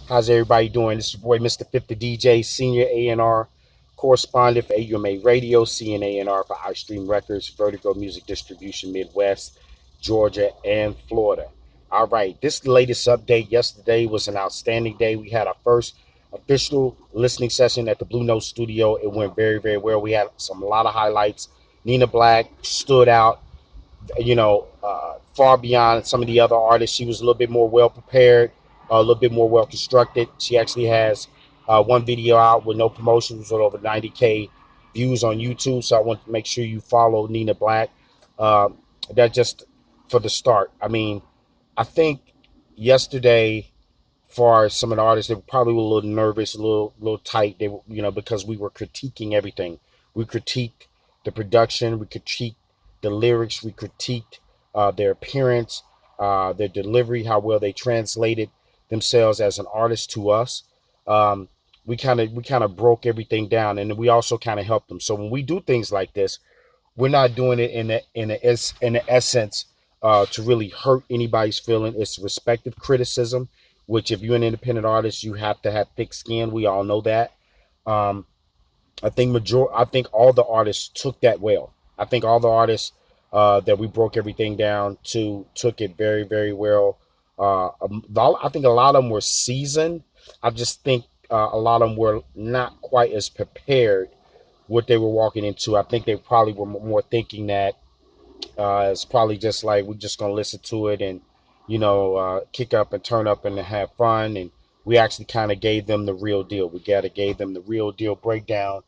How's everybody doing? This is your boy Mr. 5th, the DJ, senior A&R correspondent for AUMA Radio, CNA&R for iStream Records, Vertigo Music Distribution Midwest, Georgia, and Florida. All right, this latest update yesterday was an outstanding day. We had our first official listening session at the Blue Note Studio. It went very, very well. We had a lot of highlights. Nina Black stood out, far beyond some of the other artists. She was a little bit more well prepared, a little bit more well constructed. She actually has one video out with no promotions with over 90K views on YouTube. So I want to make sure you follow Nina Black. Uh, that just for the start. I mean, I think yesterday, for some of the artists, they probably were a little nervous, a little tight. They were, because we were critiquing everything. We critiqued the production, we critiqued the lyrics, we critiqued their appearance, their delivery, how well they translated themselves as an artist to us. Um, we kind of broke everything down, and we also kind of helped them. So when we do things like this, we're not doing it in the essence to really hurt anybody's feeling. It's respective criticism, which if you're an independent artist, you have to have thick skin. We all know that. Um, I think all the artists took that well. I think all the artists that we broke everything down to took it very, very well. I think a lot of them were seasoned. I just think a lot of them were not quite as prepared what they were walking into. I think they probably were more thinking that it's probably just like we're just gonna listen to it and kick up and turn up and have fun. And we actually kind of gave them the real deal. We gotta gave them the real deal breakdown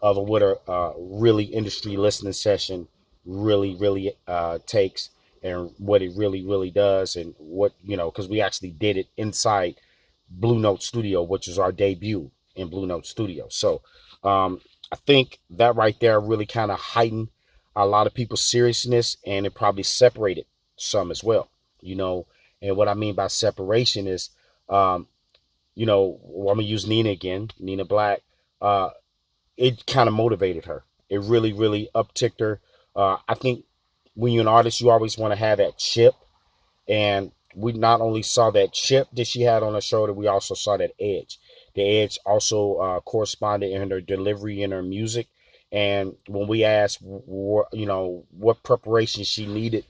of what a really industry listening session really takes, and what it really does, and what because we actually did it inside Blue Note Studio, which is our debut in Blue Note Studio. So I think that right there really kind of heightened a lot of people's seriousness, and it probably separated some as well. You know, and what I mean by separation is, um, I'm gonna use Nina again, Nina Black. It kind of motivated her. It really upticked her. I think when you're an artist, you always want to have that chip, and we not only saw that chip that she had on her shoulder, we also saw that edge. The edge also corresponded in her delivery and her music. And when we asked, what preparation she needed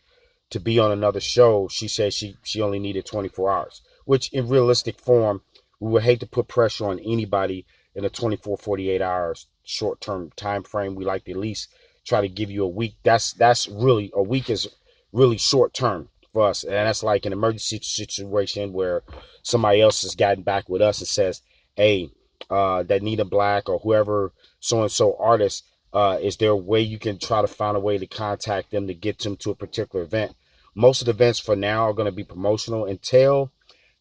to be on another show, she said she only needed 24 hours, which in realistic form, we would hate to put pressure on anybody in a 24, 48 hours short term time frame. We like to at least try to give you a week. That's really, a week is really short term for us. And that's like an emergency situation where somebody else has gotten back with us and says, hey, that Nina Black or whoever so and so artist, is there a way you can try to find a way to contact them to get them to a particular event? Most of the events for now are going to be promotional until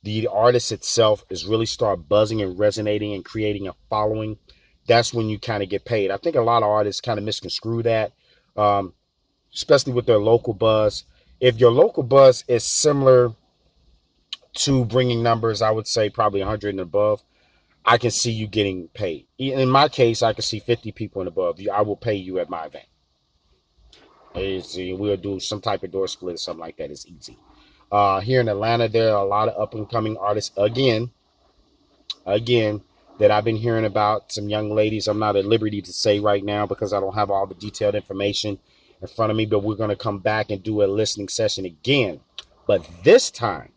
the artist itself is really start buzzing and resonating and creating a following. That's when you kind of get paid. I think a lot of artists kind of misconstrue that, um, especially with their local buzz. If your local buzz is similar to bringing numbers, I would say probably 100 and above, I can see you getting paid. In my case, I can see 50 people and above. I will pay you at my event. We'll do some type of door split or something like that. It's easy. Here in Atlanta, there are a lot of up and coming artists again, that I've been hearing about. Some young ladies I'm not at liberty to say right now because I don't have all the detailed information in front of me, but we're going to come back and do a listening session again. But this time,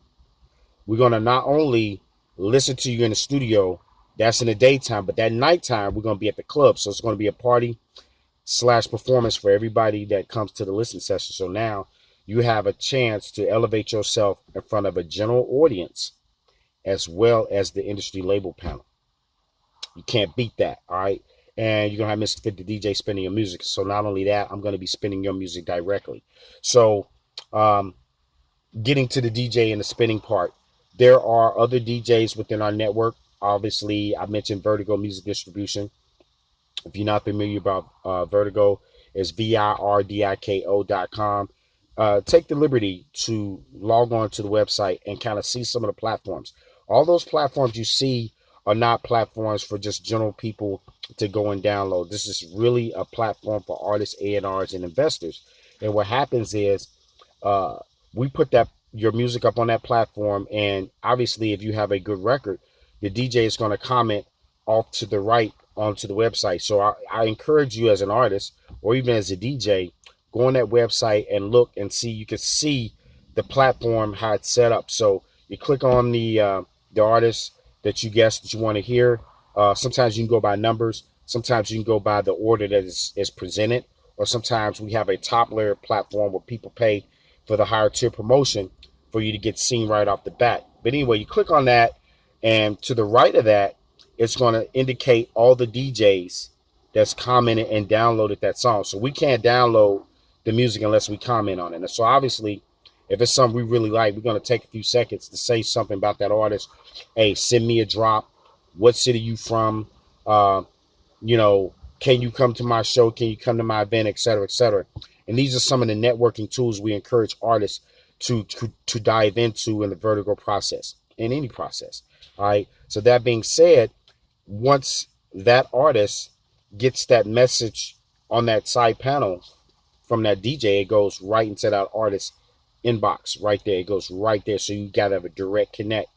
we're going to not only listen to you in the studio, that's in the daytime, but that nighttime, we're going to be at the club. So it's going to be a party slash performance for everybody that comes to the listening session. So now you have a chance to elevate yourself in front of a general audience as well as the industry label panel. You can't beat that, all right? And you're going to have Mr. 5th, the DJ, spinning your music. So not only that, I'm going to be spinning your music directly. So getting to the DJ and the spinning part, there are other DJs within our network. Obviously, I mentioned Vertigo Music Distribution. If you're not familiar about Vertigo, it's virdiko.com. Take the liberty to log on to the website and kind of see some of the platforms. All those platforms you see are not platforms for just general people to go and download. This is really a platform for artists, A&Rs, and investors. And what happens is we put that your music up on that platform, and obviously if you have a good record, the DJ is going to comment off to the right onto the website. So I encourage you as an artist or even as a DJ, go on that website and look and see. You can see the platform, how it's set up. So you click on the artist that you guess that you want to hear. Sometimes you can go by numbers. Sometimes you can go by the order that is presented. Or sometimes we have a top layer platform where people pay for the higher tier promotion for you to get seen right off the bat. But anyway, you click on that, and to the right of that, it's going to indicate all the DJs that's commented and downloaded that song. So we can't download the music unless we comment on it. And so obviously, if it's something we really like, we're going to take a few seconds to say something about that artist. Hey, send me a drop. What city you from? You know, can you come to my show? Can you come to my event, et cetera, et cetera. And these are some of the networking tools we encourage artists to dive into in the vertical process, in any process. All right. So that being said, once that artist gets that message on that side panel from that DJ, it goes right into that artist inbox right there. It goes right there. So you got to have a direct connect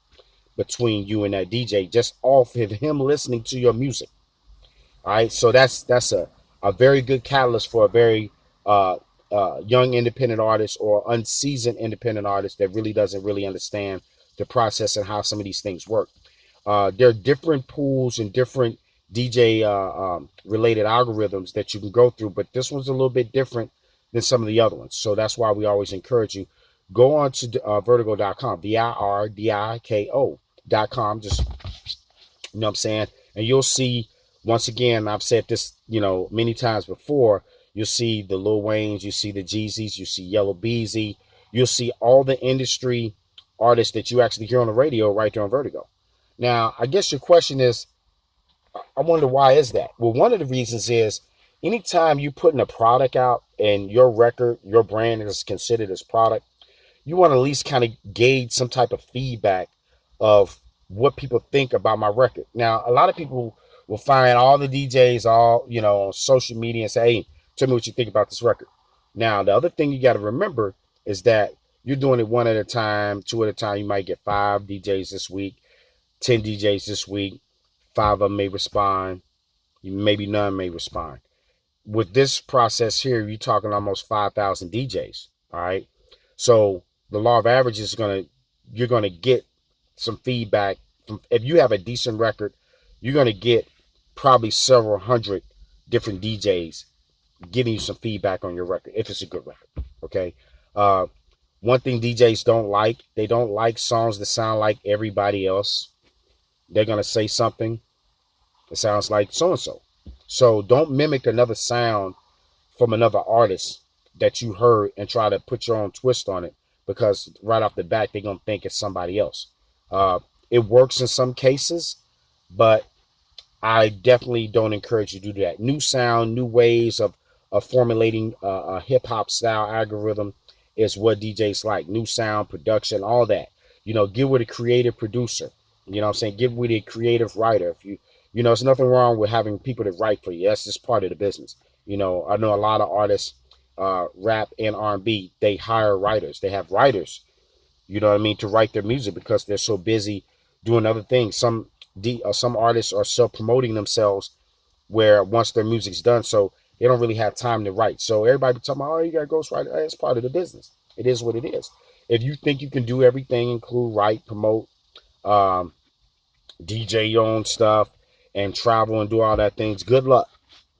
between you and that DJ just off of him listening to your music. All right. So that's a very good catalyst for a very young independent artist or unseasoned independent artist that really doesn't really understand the process and how some of these things work. There are different pools and different DJ related algorithms that you can go through, but this one's a little bit different than some of the other ones. So that's why we always encourage you, go on to vertigo.com, VIRDIKO.com. Just, you know what I'm saying? And you'll see, once again, I've said this, you know, many times before, you'll see the Lil Waynes, you see the Jeezys, you see Yellow Beezy, you'll see all the industry artists that you actually hear on the radio right there on Vertigo. Now, I guess your question is, I wonder why is that? Well, one of the reasons is anytime you putting a product out and your record, your brand is considered as product, you want to at least kind of gauge some type of feedback of what people think about my record. Now, a lot of people will find all the DJs all, you know, on social media and say, hey, tell me what you think about this record. Now, the other thing you got to remember is that you're doing it one at a time, two at a time. You might get 5 DJs this week, 10 DJs this week. 5 of them may respond. Maybe none may respond. With this process here, you're talking almost 5,000 DJs. All right. So the law of averages is you're going to get some feedback. If you have a decent record, you're going to get probably several hundred different DJs giving you some feedback on your record, if it's a good record. Okay. One thing DJs don't like, they don't like songs that sound like everybody else. They're going to say something that sounds like so-and-so. So don't mimic another sound from another artist that you heard and try to put your own twist on it, because right off the bat, they're going to think it's somebody else. It works in some cases, but I definitely don't encourage you to do that. New sound, new ways of formulating a hip-hop style algorithm is what DJs like. New sound, production, all that. You know, get with a creative producer. You know what I'm saying? Get with a creative writer. If you know, there's nothing wrong with having people that write for you. That's just part of the business. You know, I know a lot of artists, rap and R&B, they hire writers. They have writers, you know what I mean, to write their music because they're so busy doing other things. Some artists are self-promoting themselves where once their music's done, so they don't really have time to write. So everybody be talking about, oh, you got a ghostwriter. It's part of the business. It is what it is. If you think you can do everything, include write, promote, DJ your own stuff, and travel and do all that things, good luck.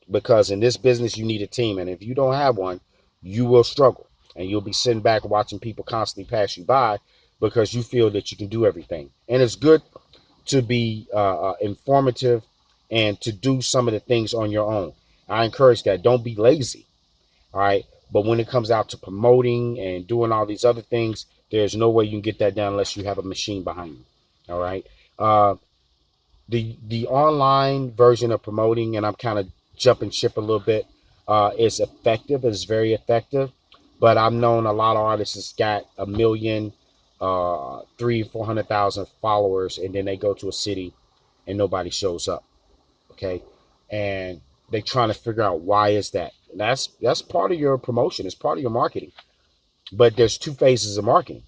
Because in this business, you need a team. And if you don't have one, you will struggle. And you'll be sitting back watching people constantly pass you by because you feel that you can do everything. And it's good to be informative and to do some of the things on your own. I encourage that. Don't be lazy. All right. But when it comes out to promoting and doing all these other things, there's no way you can get that done unless you have a machine behind you. All right. The online version of promoting, and I'm kind of jumping ship a little bit, is effective. It's very effective. But I've known a lot of artists that's got 1 million, 300,000-400,000 followers, and then they go to a city and nobody shows up. Okay. And they're trying to figure out why is that. And that's part of your promotion. It's part of your marketing. But there's 2 phases of marketing.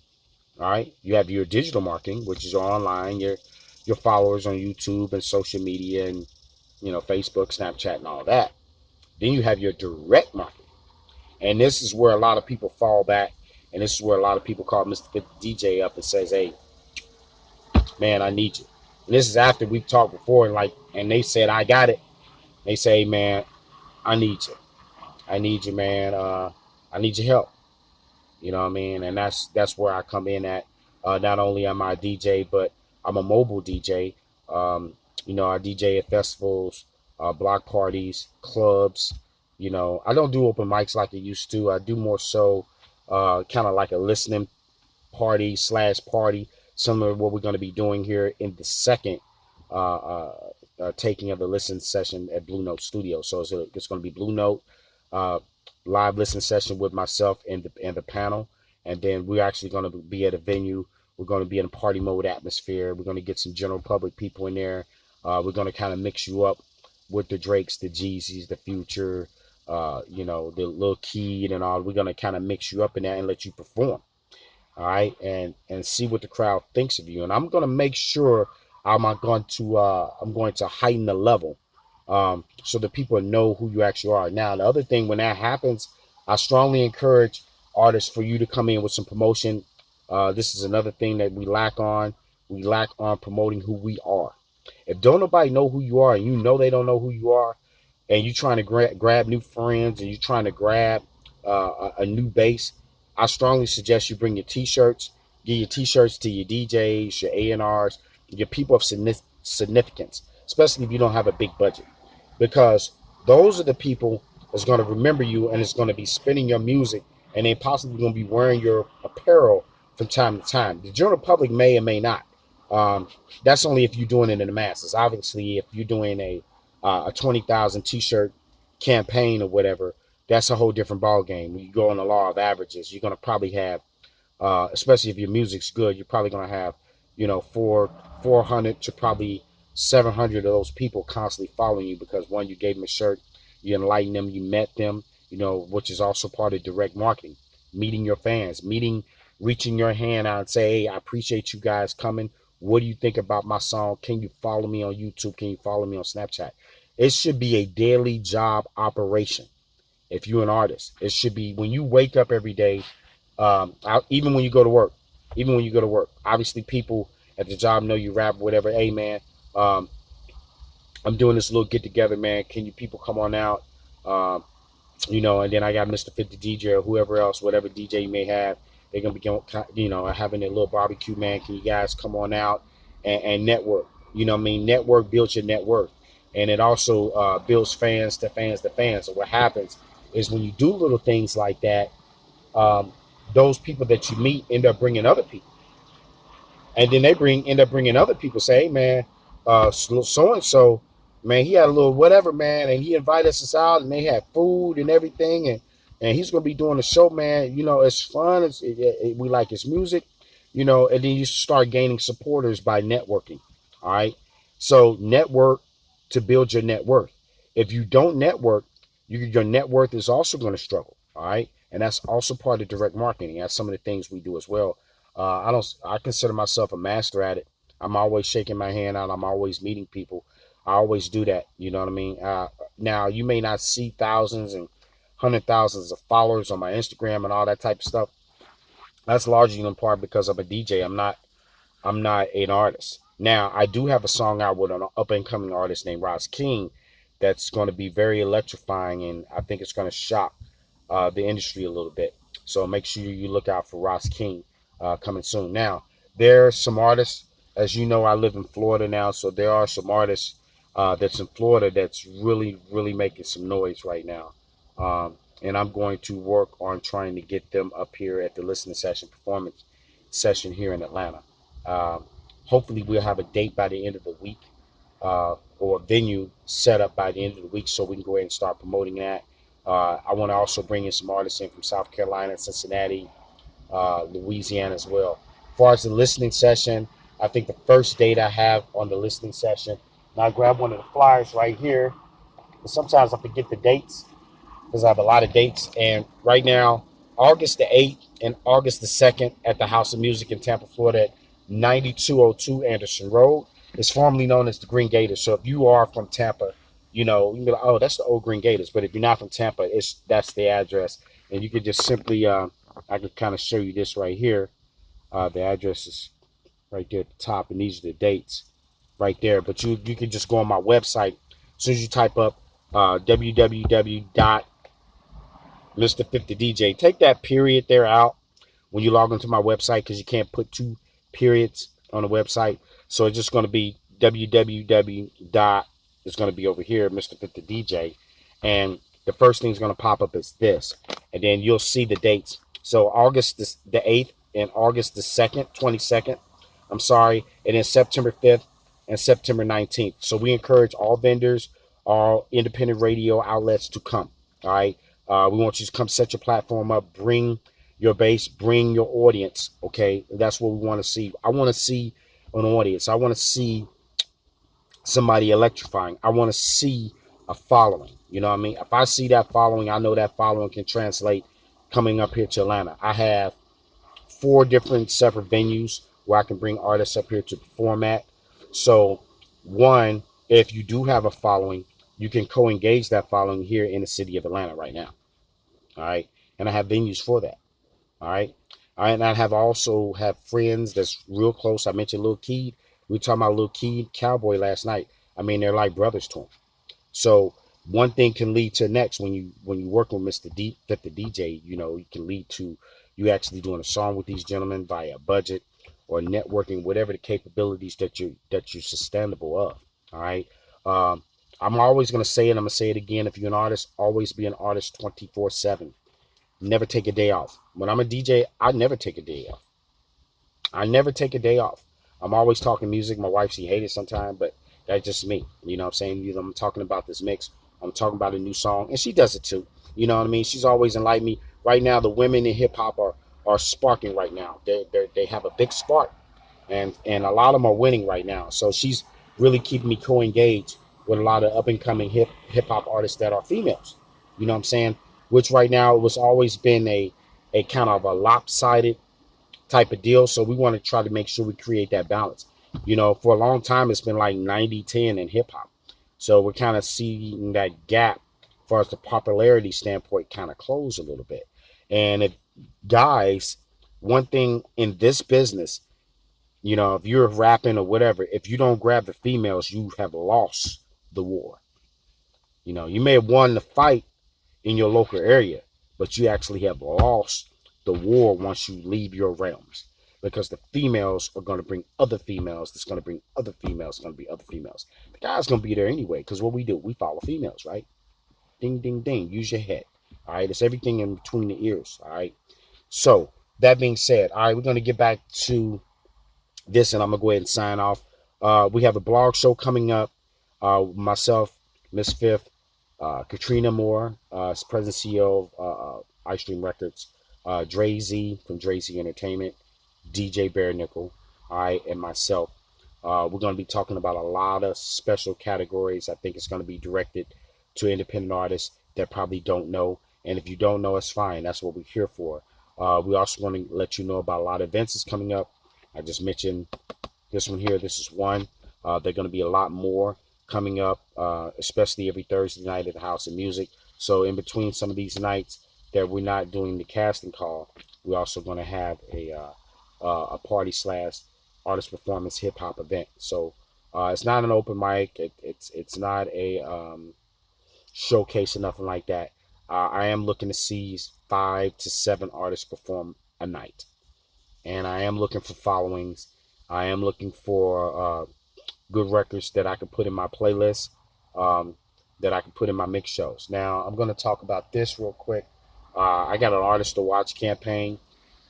All right. You have your digital marketing, which is your online, your followers on YouTube and social media and, Facebook, Snapchat, and all that. Then you have your direct marketing. And this is where a lot of people fall back. And this is where a lot of people call Mr.5th DJ up and says, hey, man, I need you. And this is after we've talked before and they said, I got it. They say, hey, man, I need you. I need you, man. I need your help. You know what I mean? And that's where I come in at. Not only am I a DJ, but I'm a mobile DJ. I DJ at festivals, block parties, clubs. I don't do open mics like I used to. I do more so kind of like a listening party/party, similar to what we're going to be doing here in the second taking of the listen session at Blue Note Studio. So it's going to be Blue Note live listen session with myself and the panel, and then we're actually going to be at a venue. We're going to be in a party mode atmosphere. We're going to get some general public people in there. We're going to kind of mix you up with the Drakes, the Jeezys, the Future, the Lil Key and all. We're going to kind of mix you up in that and let you perform. All right, and see what the crowd thinks of you. And I'm going to make sure I'm going to heighten the level so that people know who you actually are. Now, the other thing, when that happens, I strongly encourage artists for you to come in with some promotion. This is another thing that we lack on. We lack on promoting who we are. If don't nobody know who you are, and you know they don't know who you are, and you're trying to grab new friends, and you're trying to grab a new base, I strongly suggest you bring your t-shirts. Give your t-shirts to your DJs, your A&Rs, your people of significance, especially if you don't have a big budget, because those are the people that's going to remember you and it's going to be spinning your music, and they possibly going to be wearing your apparel from time to time. The general public may or may not. That's only if you're doing it in the masses. Obviously, if you're doing a 20,000 t-shirt campaign or whatever, that's a whole different ball game. When you go on the law of averages, you're going to probably have, especially if your music's good, you're probably going to have, 400 to probably 700 of those people constantly following you because, one, you gave them a shirt, you enlightened them, you met them, which is also part of direct marketing, meeting your fans, reaching your hand out and say, hey, I appreciate you guys coming. What do you think about my song? Can you follow me on YouTube? Can you follow me on Snapchat? It should be a daily job operation. If you're an artist, it should be when you wake up every day, even when you go to work, obviously people at the job know you rap, whatever. Hey, man, I'm doing this little get together, man. Can you people come on out? And then I got Mr.5th the DJ or whoever else, whatever DJ you may have. They're going to be, having a little barbecue, man. Can you guys come on out and network? Network builds your net worth. And it also builds fans to fans to fans. So what happens is when you do little things like that, those people that you meet end up bringing other people. And then they end up bringing other people. Say, hey, man, so-and-so, man, he had a little whatever, man, and he invited us out, and they had food and everything, and he's going to be doing a show, man. It's fun. We like his music, and then you start gaining supporters by networking, all right? So network to build your net worth. If you don't network, your net worth is also going to struggle, all right? And that's also part of direct marketing. That's some of the things we do as well. I consider myself a master at it. I'm always shaking my hand out. I'm always meeting people. I always do that. You know what I mean? Now, you may not see thousands and hundred thousands of followers on my Instagram and all that type of stuff. That's largely in part because I'm a DJ. I'm not an artist. Now, I do have a song out with an up-and-coming artist named Ross King that's going to be very electrifying, and I think it's going to shock the industry a little bit. So make sure you look out for Ross King coming soon. Now, there are some artists, as you know, I live in Florida now, so there are some artists that's in Florida that's really, really making some noise right now. And I'm going to work on trying to get them up here at the listening session, performance session here in Atlanta. Hopefully we'll have a date by the end of the week or a venue set up by the end of the week so we can go ahead and start promoting that. I want to also bring in some artists in from South Carolina, Cincinnati, Louisiana as well. As far as the listening session, I think the first date I have on the listening session, and I grab one of the flyers right here. But sometimes I forget the dates because I have a lot of dates. And right now, August the 8th and August the 2nd at the House of Music in Tampa, Florida at 9202 Anderson Road. It's formerly known as the Green Gators. So if you are from Tampa, you know, you can be like, oh, that's the old Green Gators. But if you're not from Tampa, that's the address. And you could just simply, I could kind of show you this right here. The address is right there at the top, and these are the dates right there. But you can just go on my website. As soon as you type up www.Mr.5th take that period there out when you log into my website, because you can't put two periods on the website. So it's just going to be www. It's going to be over here, Mr.5th DJ, and the first thing is going to pop up is this, and then you'll see the dates. So August the 8th and August the 2nd, 22nd. I'm sorry, and then September 5th and September 19th. So we encourage all vendors, all independent radio outlets to come. All right. We want you to come set your platform up, bring your base, bring your audience. Okay. That's what we want to see. I want to see an audience. I want to see somebody electrifying. I want to see a following. You know what I mean? If I see that following, I know that following can translate coming up here to Atlanta. I have 4 different separate venues where I can bring artists up here to perform at. So, one, if you do have a following, you can co-engage that following here in the city of Atlanta right now. All right. And I have venues for that. All right. All right. And I have also have friends that's real close. I mentioned Lil Keed. We were talking about Lil Keed Cowboy last night. I mean, they're like brothers to him. So one thing can lead to the next. When you work with Mr.5th the DJ, you know, it can lead to you actually doing a song with these gentlemen via budget or networking, whatever the capabilities that you're sustainable of. All right. I'm always gonna say it. I'm gonna say it again. If you're an artist, always be an artist 24/7. Never take a day off. When I'm a DJ, I never take a day off. I never take a day off. I'm always talking music. My wife, she hates it sometimes, but that's just me. You know what I'm saying? You know, I'm talking about this mix. I'm talking about a new song, and she does it too. You know what I mean? She's always enlightened me. Right now, the women in hip hop are sparking right now. They have a big spark, and a lot of them are winning right now. So she's really keeping me co-engaged with a lot of up and coming hip hop artists that are females. You know what I'm saying? Which right now it was always been a kind of a lopsided type of deal. So we want to try to make sure we create that balance. You know, for a long time, it's been like 90-10 in hip hop. So we're kind of seeing that gap as far as the popularity standpoint kind of close a little bit. And if guys, one thing in this business, you know, if you're rapping or whatever, if you don't grab the females, you have lost the war. You know, you may have won the fight in your local area, but you actually have lost the war once you leave your realms, because the females are going to bring other females. That's going to bring other females. Going to be other females. The guy's going to be there anyway, because what we do, we follow females, right? Ding, ding, ding. Use your head. All right. It's everything in between the ears. All right. So that being said, all right, we're going to get back to this, and I'm going to go ahead and sign off. We have a blog show coming up. Myself, Miss 5th, Katrina Moore, President CEO of iStream Records, Dre Z from Dre Z Entertainment, DJ Bare Nickel, all right, and myself. We're going to be talking about a lot of special categories. I think it's going to be directed to independent artists that probably don't know. And if you don't know, it's fine. That's what we're here for. We also want to let you know about a lot of events that's coming up. I just mentioned this one here. This is one. There are going to be a lot more coming up, especially every Thursday night at the House of Music. So in between some of these nights that we're not doing the casting call, we're also going to have a party slash artist performance hip hop event. So it's not an open mic. It's not a showcase or nothing like that. I am looking to see 5 to 7 artists perform a night, and I am looking for followings. I am looking for good records that I can put in my playlist, that I can put in my mix shows. Now, I'm going to talk about this real quick. I got an artist to watch campaign.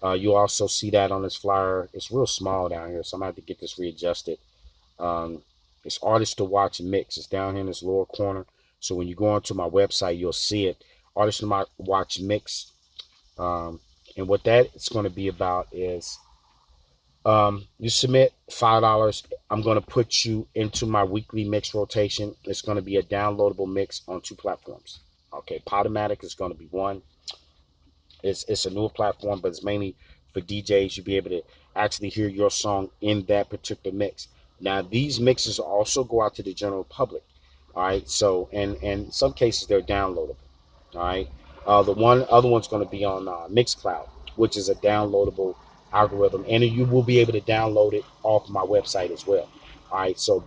You also see that on this flyer. It's real small down here, so I'm going to have to get this readjusted. It's artist to watch mix. It's down here in this lower corner. So when you go onto my website, you'll see it. Artist to watch mix. And what that it's going to be about is you submit $5. I'm going to put you into my weekly mix rotation. It's going to be a downloadable mix on 2 platforms. Okay, Podomatic is going to be one. It's a newer platform, but it's mainly for DJs. You'll be able to actually hear your song in that particular mix. Now these mixes also go out to the general public. All right. So and in some cases they're downloadable. All right. The one other one's going to be on Mixcloud, which is a downloadable algorithm, and you will be able to download it off my website as well. All right. So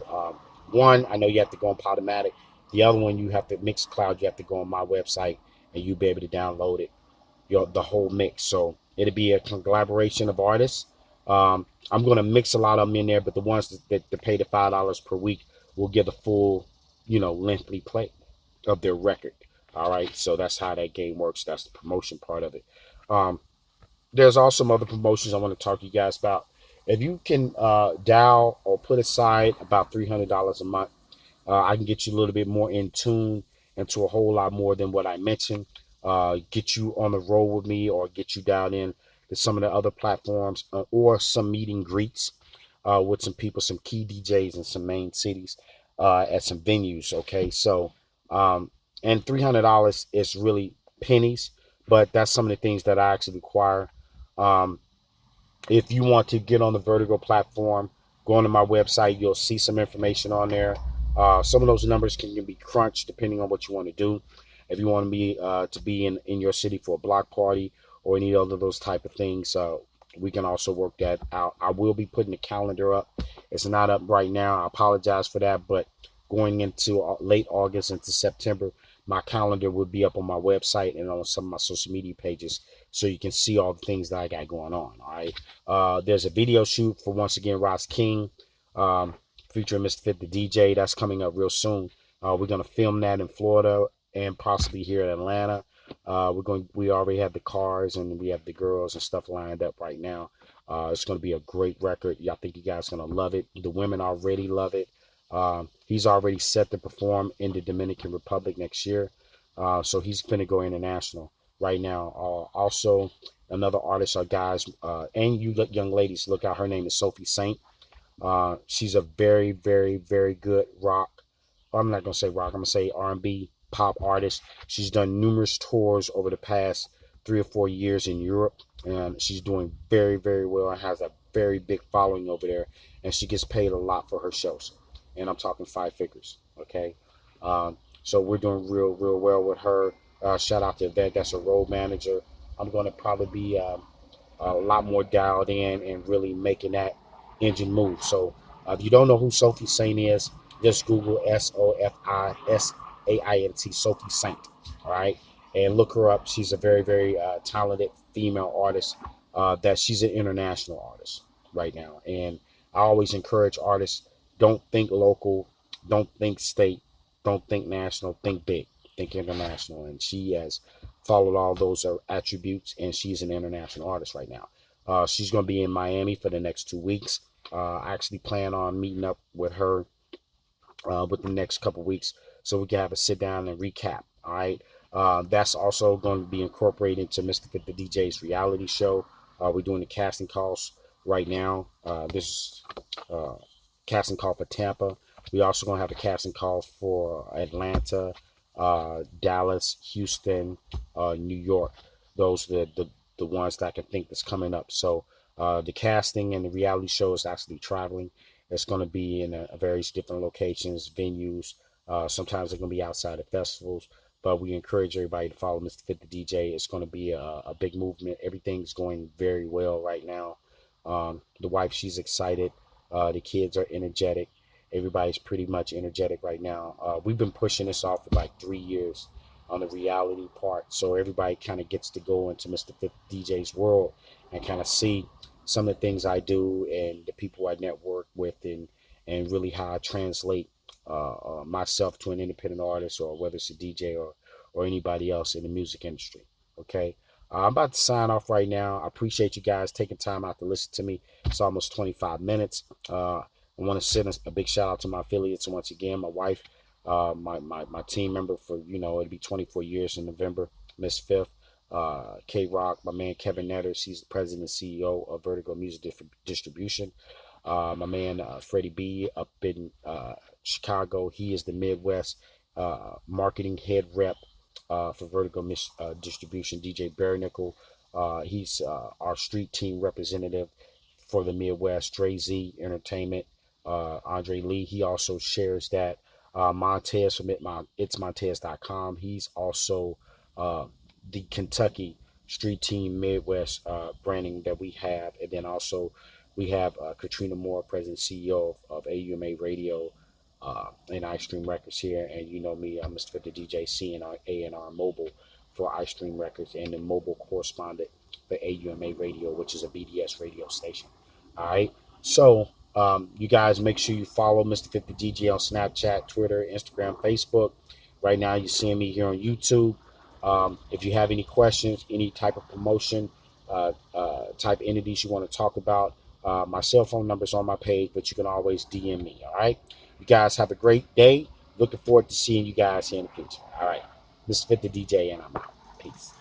one, I know you have to go on Podomatic. The other one, you have to Mixcloud. You have to go on my website, and you'll be able to download it, the whole mix. So it'll be a collaboration of artists. I'm going to mix a lot of them in there, but the ones that pay the $5 per week will get a full, lengthy play of their record. All right, so that's how that game works. That's the promotion part of it. Um, there's also some other promotions I want to talk to you guys about. If you can dial or put aside about $300 a month, I can get you a little bit more in tune into a whole lot more than what I mentioned. Get you on the road with me, or get you down in to some of the other platforms, or some meet and greets with some people, some key DJs in some main cities, at some venues. Okay, so and $300 is really pennies, but that's some of the things that I actually require. Um, if you want to get on the Vertigo platform, go onto my website. You'll see some information on there. Some of those numbers can be crunched depending on what you want to do. If you want to be in your city for a block party or any other of those type of things, we can also work that out. I will be putting the calendar up. It's not up right now. I apologize for that, but going into late August into September, my calendar will be up on my website and on some of my social media pages, so you can see all the things that I got going on. All right. There's a video shoot for, once again, Ross King, um, featuring Mr.5th, the DJ. That's coming up real soon. We're gonna film that in Florida and possibly here in Atlanta. We already have the cars and we have the girls and stuff lined up right now. It's gonna be a great record. I think you guys are gonna love it. The women already love it. He's already set to perform in the Dominican Republic next year, so he's gonna go international right now. Also, another artist, guys, and you young ladies, look out. Her name is Sophie Saint. She's a very, very, very good rock. I'm not gonna say rock. I'm gonna say R&B pop artist. She's done numerous tours over the past 3 or 4 years in Europe, and she's doing very, very well and has a very big following over there. And she gets paid a lot for her shows, and I'm talking five figures. Okay, so we're doing real, real well with her. Shout out to Yvette. That's a road manager. I'm gonna probably be a lot more dialed in and really making that engine move. So if you don't know who Sophie Saint is, just Google SOFISAINT, Sophie Saint. All right, and look her up. She's a very, very talented female artist. That she's an international artist right now, and I always encourage artists: don't think local, don't think state, don't think national, think big, think international. And she has followed all those attributes, and she's an international artist right now. She's going to be in Miami for the next 2 weeks. I actually plan on meeting up with her with the next couple weeks, so we can have a sit down and recap. All right. That's also going to be incorporated into Mr.5th, the DJ's reality show. We're doing the casting calls right now. This casting call for Tampa. We also going to have a casting call for Atlanta, Dallas, Houston, New York. Those are the ones that I can think that's coming up. So the casting and the reality show is actually traveling. It's going to be in various different locations, venues. Sometimes they're going to be outside of festivals, but we encourage everybody to follow Mr.5th, the DJ. It's going to be a big movement. Everything's going very well right now. The wife, she's excited. The kids are energetic. Everybody's pretty much energetic right now. We've been pushing this off for like 3 years on the reality part, so everybody kind of gets to go into Mr.5th DJ's world and kind of see some of the things I do and the people I network with, and really how I translate myself to an independent artist, or whether it's a DJ or anybody else in the music industry. Okay. I'm about to sign off right now. I appreciate you guys taking time out to listen to me. It's almost 25 minutes. I want to send a big shout out to my affiliates once again. My wife, my team member for, it'll be 24 years in November, Miss 5th. K Rock, my man Kevin Netters, he's the president and CEO of Vertigo Music Distribution. My man Freddie B up in Chicago, he is the Midwest marketing head rep for Vertigo Distribution. DJ Barrnickel, he's our street team representative for the Midwest. Dre Z Entertainment, Andre Lee. He also shares that. Montez from itsmontez.com. He's also the Kentucky Street Team Midwest branding that we have. And then also we have Katrina Moore, President CEO of AUMA Radio and iStream Records here. And you know me, I'm Mr. 50 DJ CNR A&R Mobile for iStream Records and the mobile correspondent for AUMA Radio, which is a BDS radio station. All right. So you guys make sure you follow Mr. 50 DJ on Snapchat, Twitter, Instagram, Facebook. Right now you're seeing me here on YouTube. If you have any questions, any type of promotion, type entities you want to talk about, my cell phone number is on my page, but you can always DM me. All right. You guys have a great day. Looking forward to seeing you guys here in the future. All right. Mr. 50 DJ, and I'm out. Peace.